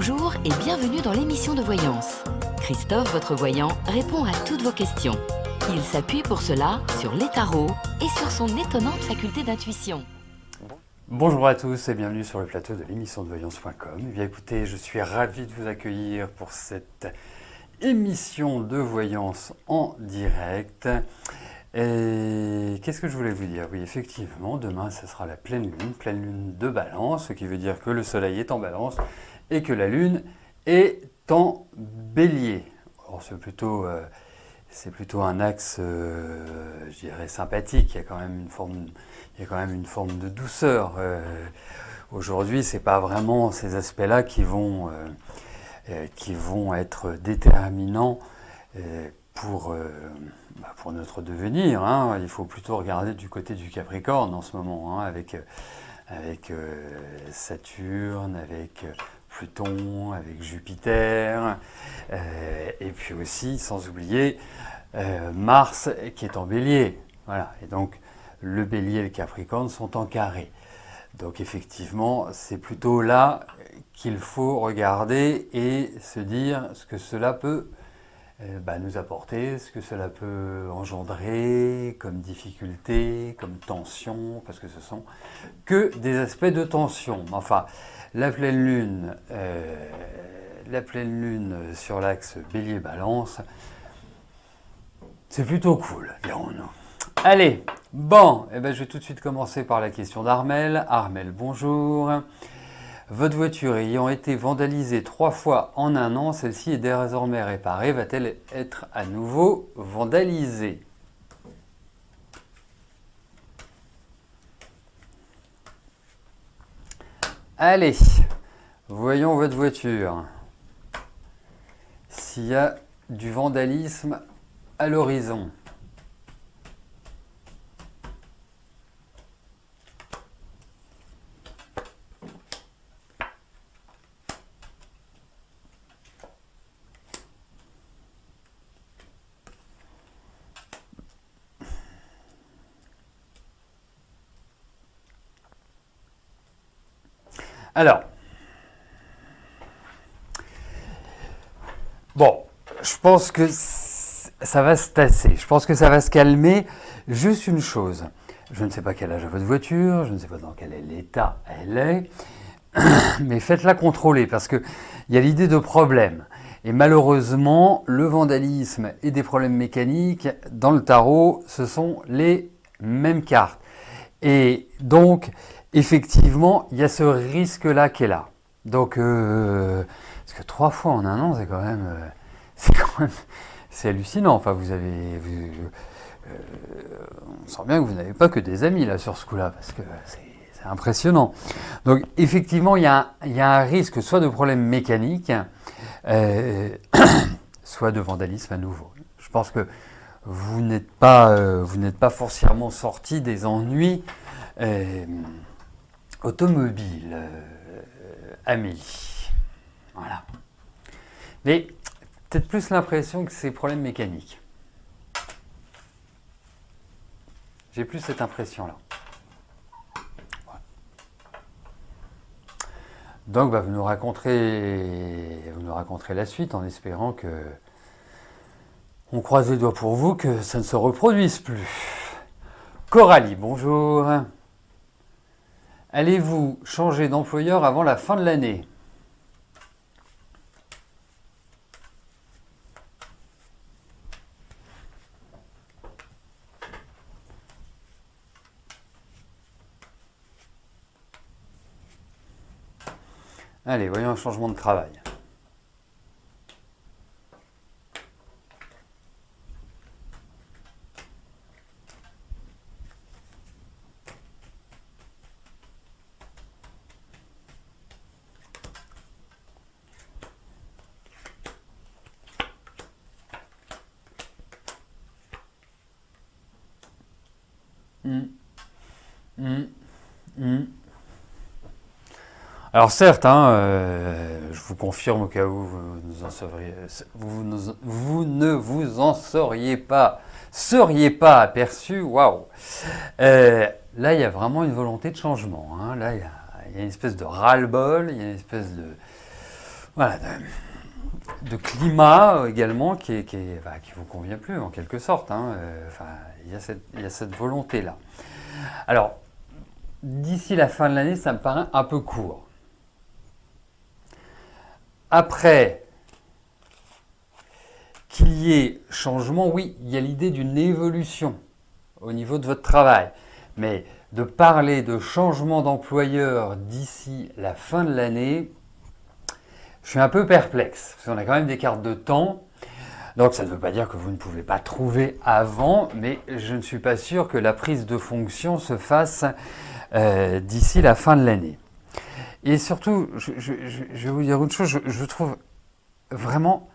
Bonjour et bienvenue dans l'émission de voyance. Christophe, votre voyant, répond à toutes vos questions. Il s'appuie pour cela sur les tarots et sur son étonnante faculté d'intuition. Bonjour à tous et bienvenue sur le plateau de l'émission de voyance.com. Eh bien écoutez, je suis ravi de vous accueillir pour cette émission de voyance en direct. Et qu'est-ce que je voulais vous dire? Oui, effectivement, demain, ce sera la pleine lune de Balance, ce qui veut dire que le soleil est en Balance et que la lune est en Bélier. Alors, c'est plutôt un axe, je dirais, sympathique. Il y a quand même une forme de douceur. Aujourd'hui, ce n'est pas vraiment ces aspects-là qui vont être déterminants pour notre devenir. Hein. Il faut plutôt regarder du côté du Capricorne en ce moment, hein, avec Saturne, avec Pluton, avec Jupiter, et puis aussi, sans oublier, Mars qui est en Bélier. Voilà. Et donc, le Bélier et le Capricorne sont en carré. Donc effectivement, c'est plutôt là qu'il faut regarder et se dire ce que cela peut nous apporter, ce que cela peut engendrer comme difficulté, comme tension, parce que ce sont que des aspects de tension. Enfin, la pleine lune sur l'axe Bélier-Balance, c'est plutôt cool, dirons-nous. Allez, bon, je vais tout de suite commencer par la question d'Armel. Armel, bonjour. Votre voiture ayant été vandalisée 3 fois en un an, celle-ci est désormais réparée. Va-t-elle être à nouveau vandalisée? Allez, voyons votre voiture. S'il y a du vandalisme à l'horizon. Alors, bon, je pense que ça va se tasser, je pense que ça va se calmer. Juste une chose, je ne sais pas quel âge a votre voiture, je ne sais pas dans quel état elle est, mais faites-la contrôler parce qu'il y a l'idée de problème. Et malheureusement, le vandalisme et des problèmes mécaniques, dans le tarot, ce sont les mêmes cartes. Et donc, effectivement, il y a ce risque-là qui est là. Donc, parce que 3 fois en un an, c'est hallucinant. Enfin, on sent bien que vous n'avez pas que des amis là sur ce coup-là, parce que c'est impressionnant. Donc, effectivement, il y a un risque soit de problème mécanique, soit de vandalisme à nouveau. Je pense que vous n'êtes pas foncièrement sorti des ennuis automobiles, Amélie. Voilà. Mais peut-être plus l'impression que c'est problème mécanique. J'ai plus cette impression-là. Voilà. Donc, vous nous raconterez la suite en espérant que on croise les doigts pour vous que ça ne se reproduise plus. Coralie, bonjour. Allez-vous changer d'employeur avant la fin de l'année? Allez, voyons un changement de travail. Alors certes, je vous confirme au cas où vous ne vous en seriez pas aperçu, waouh. Là, il y a vraiment une volonté de changement. Là, il y a une espèce de ras-le-bol, il y a une espèce de voilà, de climat également qui vous convient plus en quelque sorte. Hein. Il y a cette volonté-là. Alors, d'ici la fin de l'année, ça me paraît un peu court. Après, qu'il y ait changement, oui, il y a l'idée d'une évolution au niveau de votre travail. Mais de parler de changement d'employeur d'ici la fin de l'année, je suis un peu perplexe. Parce qu'on a quand même des cartes de temps. Donc ça ne veut pas dire que vous ne pouvez pas trouver avant, mais je ne suis pas sûr que la prise de fonction se fasse d'ici la fin de l'année. Et surtout, je vais vous dire une chose, je trouve vraiment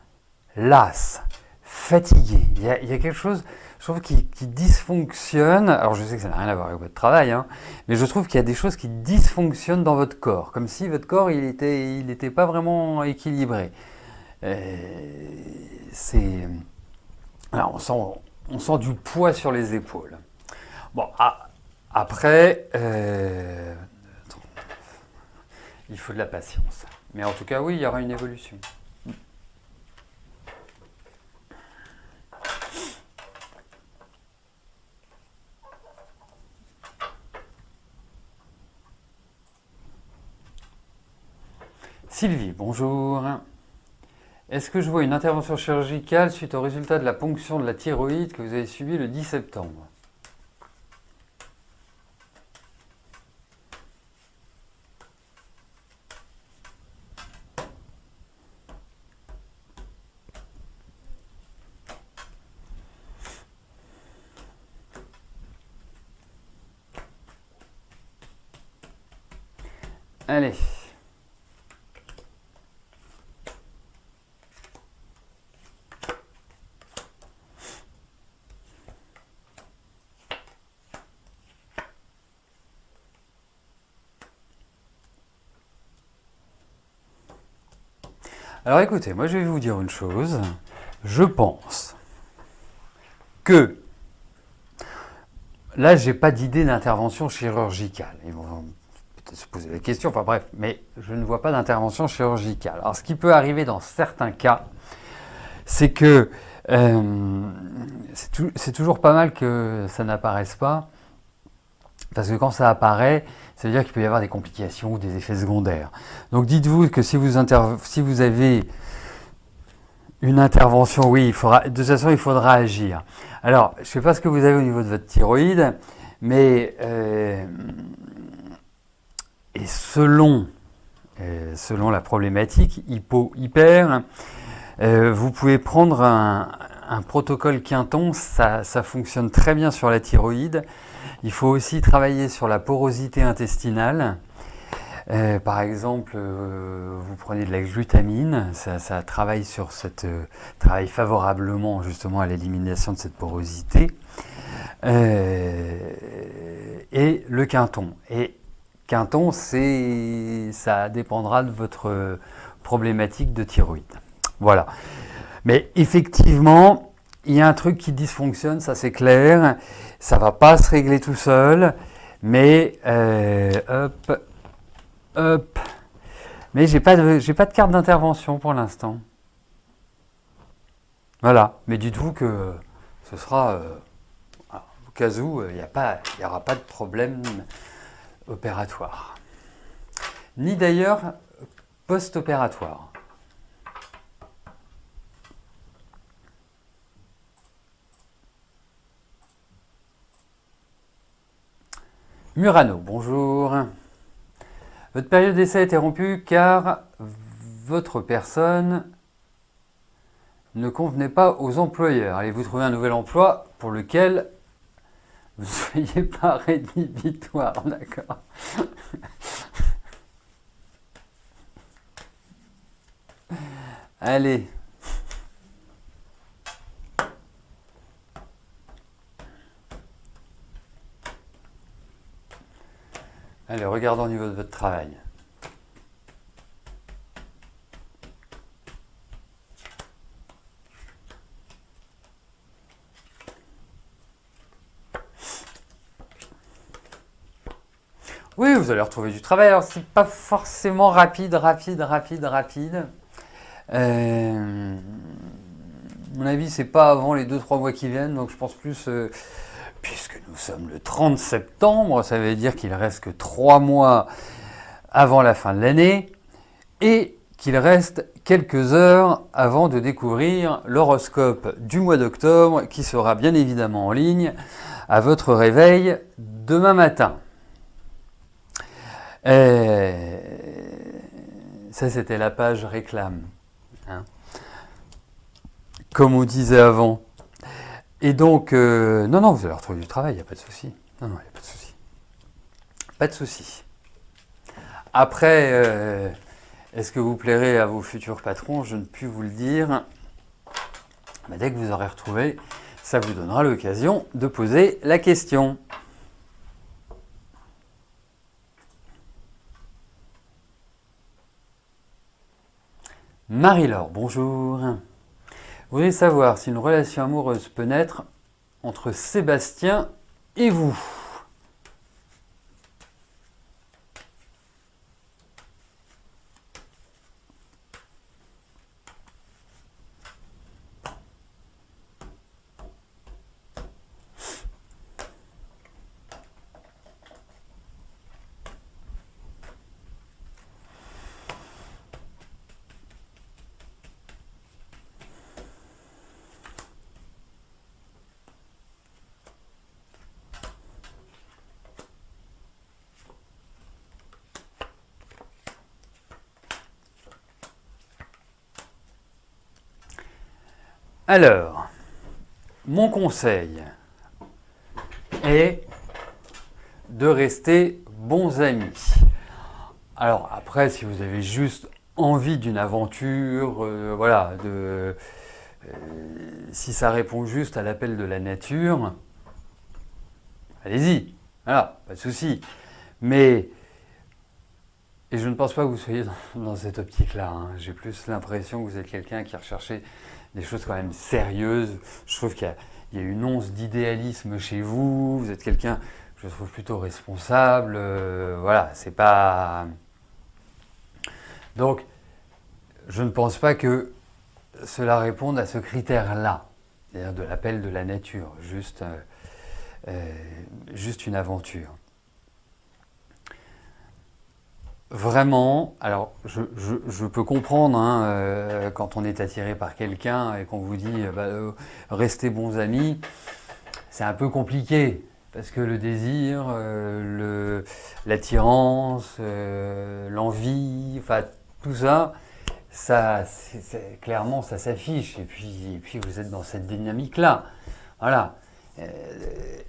las, fatigué. Il y a quelque chose, je trouve, qui dysfonctionne. Alors je sais que ça n'a rien à voir avec votre travail, hein, mais je trouve qu'il y a des choses qui dysfonctionnent dans votre corps, comme si votre corps il était pas vraiment équilibré. Alors on sent du poids sur les épaules. Bon, après, il faut de la patience. Mais en tout cas, oui, il y aura une évolution. Sylvie, bonjour. Est-ce que je vois une intervention chirurgicale suite au résultat de la ponction de la thyroïde que vous avez subie le 10 septembre? Allez. Alors écoutez, moi je vais vous dire une chose. Je pense que là, j'ai pas d'idée d'intervention chirurgicale. Ils vont peut-être se poser la question, enfin bref, mais je ne vois pas d'intervention chirurgicale. Alors ce qui peut arriver dans certains cas, c'est que c'est toujours pas mal que ça n'apparaisse pas, parce que quand ça apparaît, ça veut dire qu'il peut y avoir des complications ou des effets secondaires. Donc dites-vous que si vous avez une intervention, oui, de toute façon, il faudra agir. Alors, je ne sais pas ce que vous avez au niveau de votre thyroïde, mais et selon la problématique, hypo-hyper, vous pouvez prendre un protocole Quinton, ça fonctionne très bien sur la thyroïde. Il faut aussi travailler sur la porosité intestinale. Par exemple, vous prenez de la glutamine, ça travaille travaille favorablement justement à l'élimination de cette porosité. Et le Quinton. Et Quinton, ça dépendra de votre problématique de thyroïde. Voilà. Mais effectivement, il y a un truc qui dysfonctionne, ça c'est clair. Ça ne va pas se régler tout seul, mais hop. Mais j'ai pas de carte d'intervention pour l'instant. Voilà. Mais dites-vous que ce sera au cas où il n'y aura pas de problème opératoire. Ni d'ailleurs post-opératoire. Murano, bonjour. Votre période d'essai a été rompue car votre personne ne convenait pas aux employeurs. Allez-vous trouver un nouvel emploi pour lequel vous ne soyez pas rédhibitoire, d'accord? Allez. Allez, regardons au niveau de votre travail. Oui, vous allez retrouver du travail. Alors, c'est pas forcément rapide. Mon avis, c'est pas avant les 2-3 mois qui viennent, donc je pense plus, puisque nous sommes le 30 septembre, ça veut dire qu'il reste que 3 mois avant la fin de l'année, et qu'il reste quelques heures avant de découvrir l'horoscope du mois d'octobre, qui sera bien évidemment en ligne à votre réveil demain matin. Ça, c'était la page réclame, hein, comme on disait avant. Et donc, non, vous allez retrouver du travail, il n'y a pas de souci. Non, il n'y a pas de souci. Pas de souci. Après, est-ce que vous plairez à vos futurs patrons? Je ne puis vous le dire. Mais dès que vous aurez retrouvé, ça vous donnera l'occasion de poser la question. Marie-Laure, bonjour. Vous voulez savoir si une relation amoureuse peut naître entre Sébastien et vous? Alors, mon conseil est de rester bons amis. Alors après, si vous avez juste envie d'une aventure, voilà, si ça répond juste à l'appel de la nature, allez-y, voilà, pas de souci. Mais, et je ne pense pas que vous soyez dans cette optique-là, hein. J'ai plus l'impression que vous êtes quelqu'un qui recherchait des choses quand même sérieuses. Je trouve qu'il y a une once d'idéalisme chez vous. Vous êtes quelqu'un, je trouve, plutôt responsable. Voilà, c'est pas... Donc, je ne pense pas que cela réponde à ce critère-là, c'est-à-dire de l'appel de la nature, juste une aventure. Vraiment, alors je peux comprendre, hein, quand on est attiré par quelqu'un et qu'on vous dit restez bons amis, c'est un peu compliqué parce que le désir, l'attirance, l'envie, enfin tout ça, clairement ça s'affiche et puis vous êtes dans cette dynamique-là, voilà.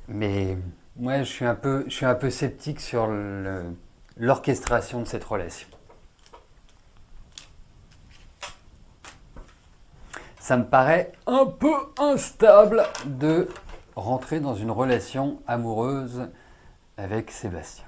Mais moi je suis un peu sceptique sur l'orchestration de cette relation. Ça me paraît un peu instable de rentrer dans une relation amoureuse avec Sébastien.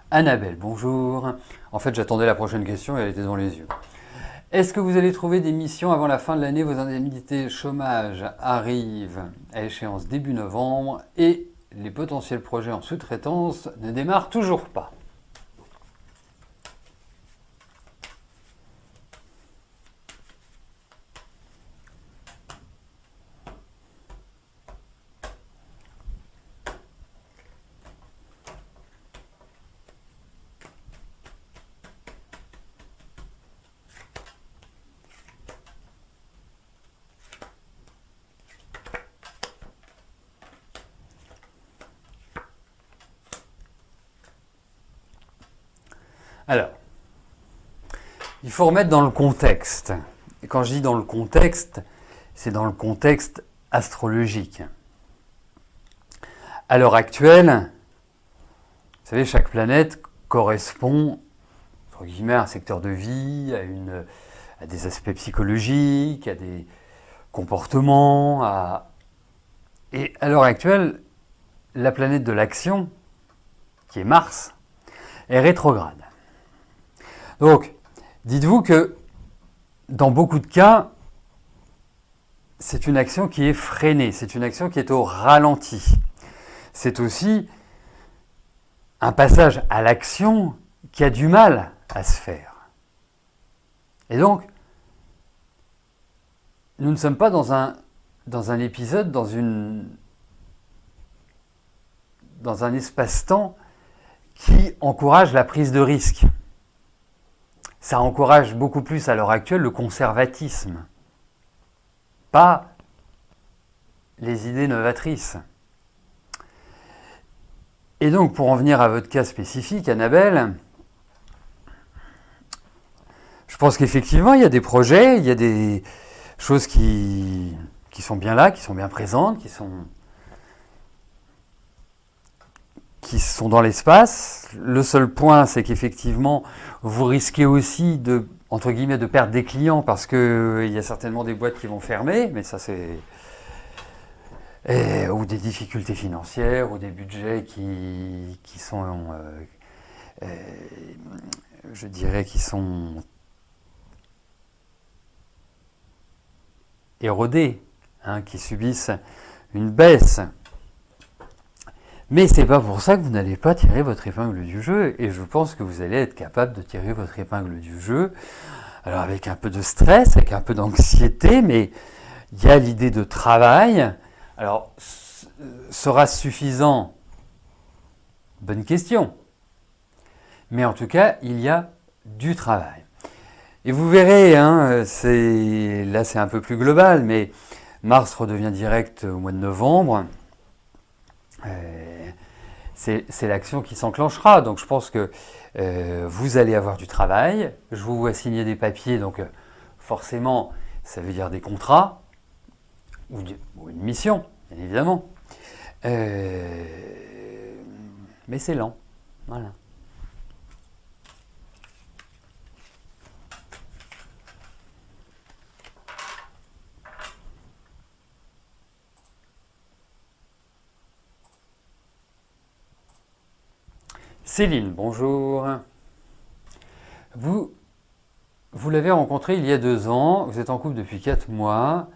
Annabelle, bonjour. En fait, j'attendais la prochaine question et elle était dans les yeux. Est-ce que vous allez trouver des missions avant la fin de l'année? Vos indemnités chômage arrivent à échéance début novembre et les potentiels projets en sous-traitance ne démarrent toujours pas. Alors, il faut remettre dans le contexte. Et quand je dis dans le contexte, c'est dans le contexte astrologique. À l'heure actuelle, vous savez, chaque planète correspond, entre guillemets, à un secteur de vie, à des aspects psychologiques, à des comportements. Et à l'heure actuelle, la planète de l'action, qui est Mars, est rétrograde. Donc, dites-vous que dans beaucoup de cas, c'est une action qui est freinée, c'est une action qui est au ralenti. C'est aussi un passage à l'action qui a du mal à se faire. Et donc, nous ne sommes pas dans un épisode, dans un espace-temps qui encourage la prise de risque. Ça encourage beaucoup plus à l'heure actuelle le conservatisme, pas les idées novatrices. Et donc, pour en venir à votre cas spécifique, Annabelle, je pense qu'effectivement, il y a des projets, il y a des choses qui sont bien là, qui sont bien présentes, qui sont dans l'espace. Le seul point, c'est qu'effectivement, vous risquez aussi entre guillemets, de perdre des clients parce qu'il y a certainement des boîtes qui vont fermer, mais ça c'est... ou des difficultés financières, ou des budgets qui sont, je dirais, qui sont érodés, qui subissent une baisse. Mais c'est pas pour ça que vous n'allez pas tirer votre épingle du jeu, et je pense que vous allez être capable de tirer votre épingle du jeu, alors avec un peu de stress, avec un peu d'anxiété, mais il y a l'idée de travail. Alors, sera-ce suffisant? Bonne question. Mais en tout cas, il y a du travail. Et vous verrez, là c'est un peu plus global, mais Mars redevient direct au mois de novembre. C'est l'action qui s'enclenchera. Donc je pense que vous allez avoir du travail. Je vous vois signer des papiers, donc forcément, ça veut dire des contrats ou une mission, bien évidemment. Mais c'est lent. Voilà. Céline, bonjour. Vous l'avez rencontré il y a 2 ans, vous êtes en couple depuis 4 mois.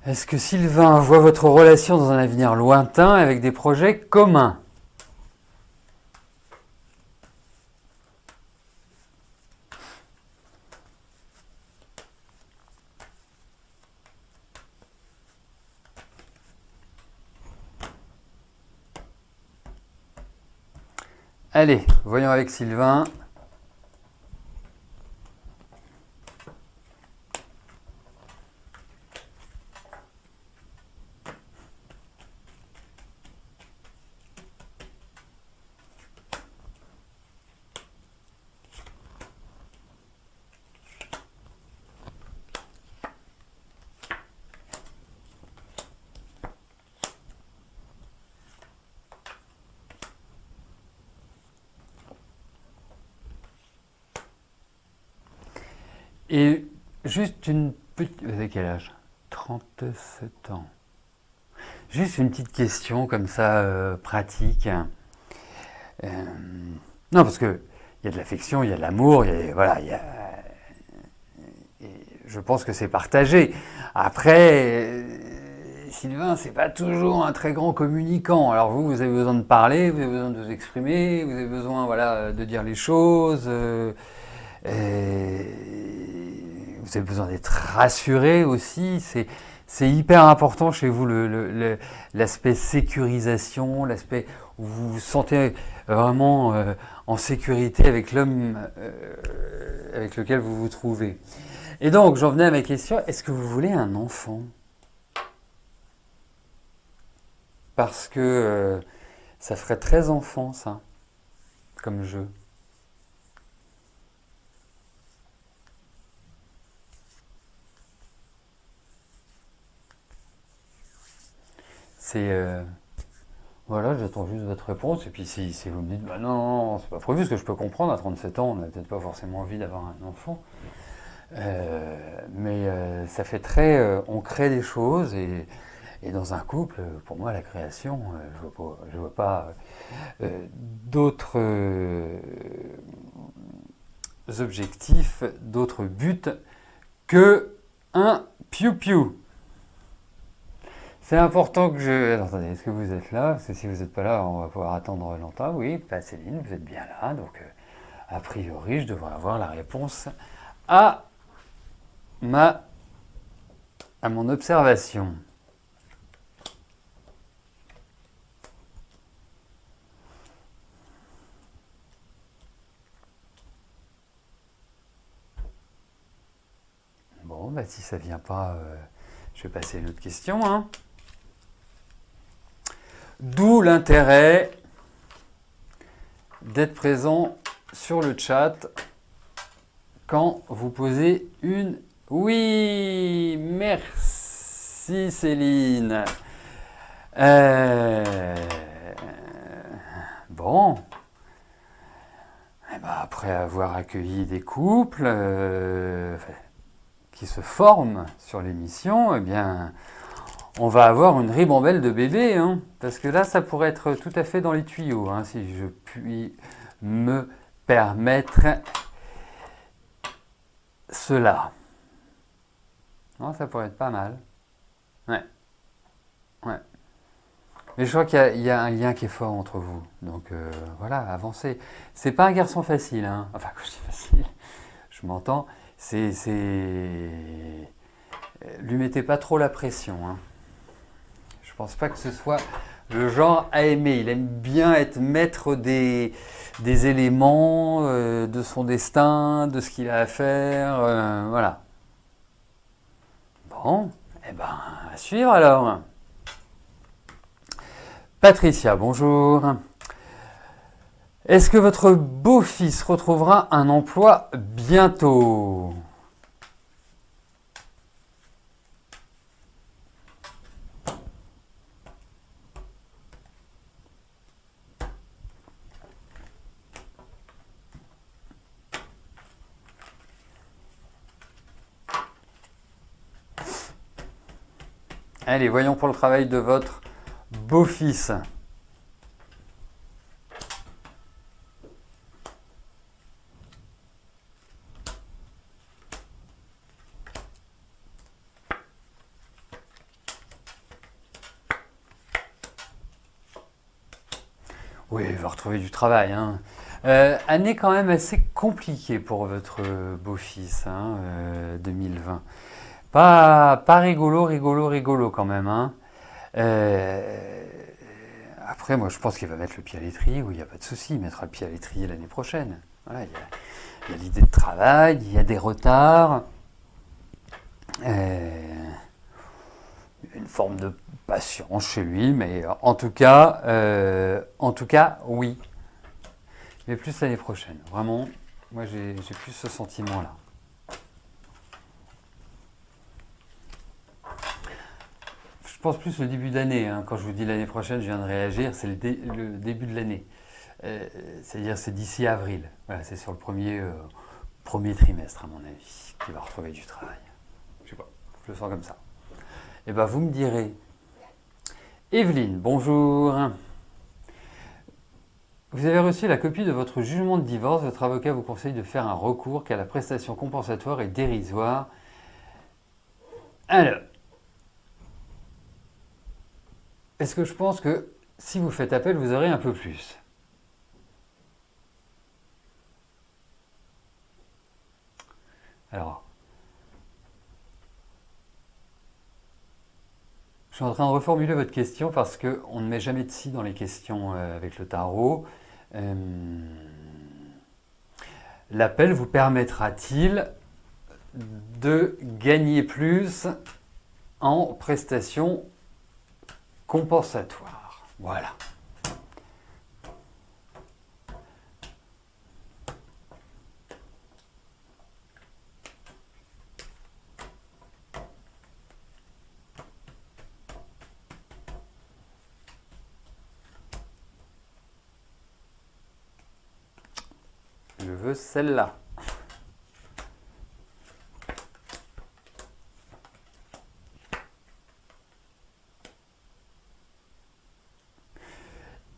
Est-ce que Sylvain voit votre relation dans un avenir lointain avec des projets communs? Allez, voyons avec Sylvain. Et juste une petite... Vous avez quel âge? 37 ans. Juste une petite question comme ça, pratique. Non, parce que il y a de l'affection, il y a de l'amour, voilà, et je pense que c'est partagé. Après, Sylvain, c'est pas toujours un très grand communicant. Alors vous avez besoin de parler, vous avez besoin de vous exprimer, vous avez besoin, voilà, de dire les choses. Vous avez besoin d'être rassuré aussi. C'est hyper important chez vous l'aspect sécurisation, l'aspect où vous vous sentez vraiment en sécurité avec l'homme avec lequel vous vous trouvez. Et donc, j'en venais à ma question, est-ce que vous voulez un enfant? Parce que ça ferait très enfant, ça, comme jeu. Voilà, j'attends juste votre réponse. Et puis si vous me dites, bah non, c'est pas prévu, ce que je peux comprendre, à 37 ans, on n'a peut-être pas forcément envie d'avoir un enfant. Mais ça fait très... on crée des choses et Et dans un couple, pour moi, la création, je vois pas d'autres objectifs, d'autres buts que un piou-piou. C'est important que je... Alors, attendez, est-ce que vous êtes là? Parce que si vous n'êtes pas là, on va pouvoir attendre longtemps. Oui, bah, Céline, vous êtes bien là. Donc, a priori, je devrais avoir la réponse à mon observation. Bon, bah, si ça ne vient pas, je vais passer à une autre question. Hein. D'où l'intérêt d'être présent sur le chat quand vous posez une... Oui, merci Céline. Bon. Et ben après avoir accueilli des couples qui se forment sur l'émission, eh bien, on va avoir une ribambelle de bébés. Hein, parce que là, ça pourrait être tout à fait dans les tuyaux, hein, si je puis me permettre cela. Non, ça pourrait être pas mal. Ouais. Ouais. Mais je crois qu'il y a un lien qui est fort entre vous. Donc voilà, avancez. C'est pas un garçon facile, hein. Enfin, quand je dis facile, je m'entends. Lui mettez pas trop la pression, hein. Je pense pas que ce soit le genre à aimer. Il aime bien être maître des éléments, de son destin, de ce qu'il a à faire. Voilà. Bon, eh ben, à suivre alors. Patricia, bonjour. Est-ce que votre beau-fils retrouvera un emploi bientôt? Allez, voyons pour le travail de votre beau-fils. Oui, il va retrouver du travail. Hein. Année quand même assez compliquée pour votre beau-fils, hein, 2020. Pas rigolo quand même. Hein. Après, moi, je pense qu'il va mettre le pied à l'étrier, oui, il n'y a pas de souci, il mettra le pied à l'étrier l'année prochaine. Voilà, il y a l'idée de travail, il y a des retards, une forme de patience chez lui, mais en tout cas, oui. Mais plus l'année prochaine, vraiment, moi j'ai plus ce sentiment-là. Je pense plus au début d'année. Hein. Quand je vous dis l'année prochaine, je viens de réagir, c'est le début de l'année. C'est-à-dire c'est d'ici avril. Voilà, c'est sur le premier trimestre, à mon avis, qu'il va retrouver du travail. Je sais pas, je le sens comme ça. Et bien, vous me direz. Evelyne, bonjour. Vous avez reçu la copie de votre jugement de divorce. Votre avocat vous conseille de faire un recours car la prestation compensatoire est dérisoire. Alors, est-ce que je pense que si vous faites appel, vous aurez un peu plus? Alors, je suis en train de reformuler votre question parce qu'on ne met jamais de si dans les questions avec le tarot. L'appel vous permettra-t-il de gagner plus en prestations compensatoires? Voilà. Je veux celle-là.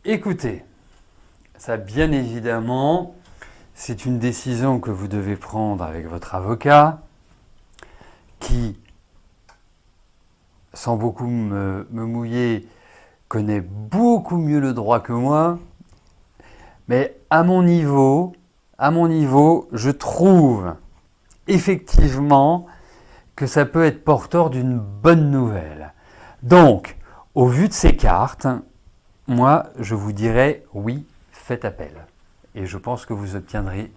Écoutez, ça bien évidemment, c'est une décision que vous devez prendre avec votre avocat qui, sans beaucoup me mouiller, connaît beaucoup mieux le droit que moi. Mais à mon niveau, je trouve effectivement que ça peut être porteur d'une bonne nouvelle. Donc, au vu de ces cartes, moi, je vous dirais oui, faites appel. Et je pense que vous obtiendrez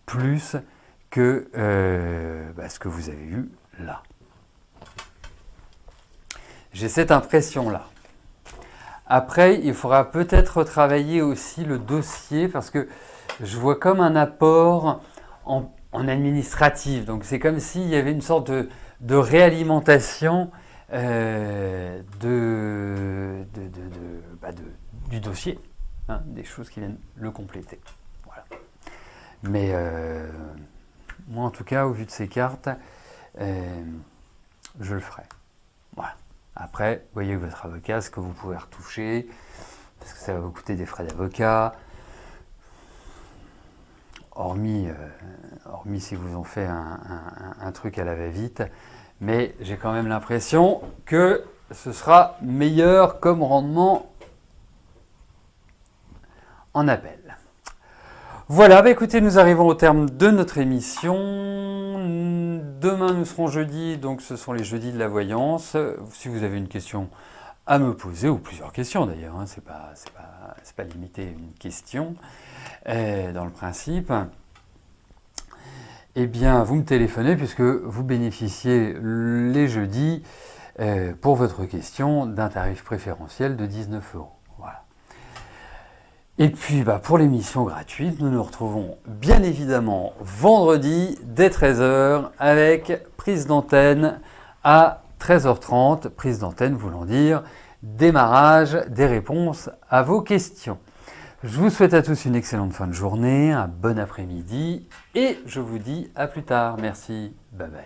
plus que ce que vous avez eu là. J'ai cette impression-là. Après, il faudra peut-être retravailler aussi le dossier parce que je vois comme un apport en administratif. Donc c'est comme s'il y avait une sorte de réalimentation du dossier, hein, des choses qui viennent le compléter. Voilà. Mais moi en tout cas, au vu de ces cartes, je le ferai. Voilà. Après, voyez avec votre avocat ce que vous pouvez retoucher, parce que ça va vous coûter des frais d'avocat. Hormis si vous en fait un truc à la va-vite, mais j'ai quand même l'impression que ce sera meilleur comme rendement en appel. Voilà, écoutez, nous arrivons au terme de notre émission. Demain, nous serons jeudi, donc ce sont les jeudis de la voyance. Si vous avez une question à me poser, ou plusieurs questions d'ailleurs, hein, c'est pas limité à une question dans le principe, eh bien, vous me téléphonez puisque vous bénéficiez les jeudis pour votre question d'un tarif préférentiel de 19 €. Voilà. Et puis, pour l'émission gratuite, nous nous retrouvons bien évidemment vendredi dès 13 h avec prise d'antenne à 13h30. Prise d'antenne voulant dire démarrage des réponses à vos questions. Je vous souhaite à tous une excellente fin de journée, un bon après-midi et je vous dis à plus tard. Merci, bye bye.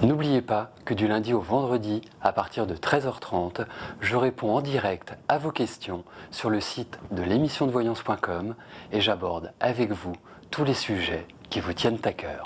N'oubliez pas que du lundi au vendredi, à partir de 13h30, je réponds en direct à vos questions sur le site de l'émissiondevoyance.com et j'aborde avec vous tous les sujets qui vous tiennent à cœur.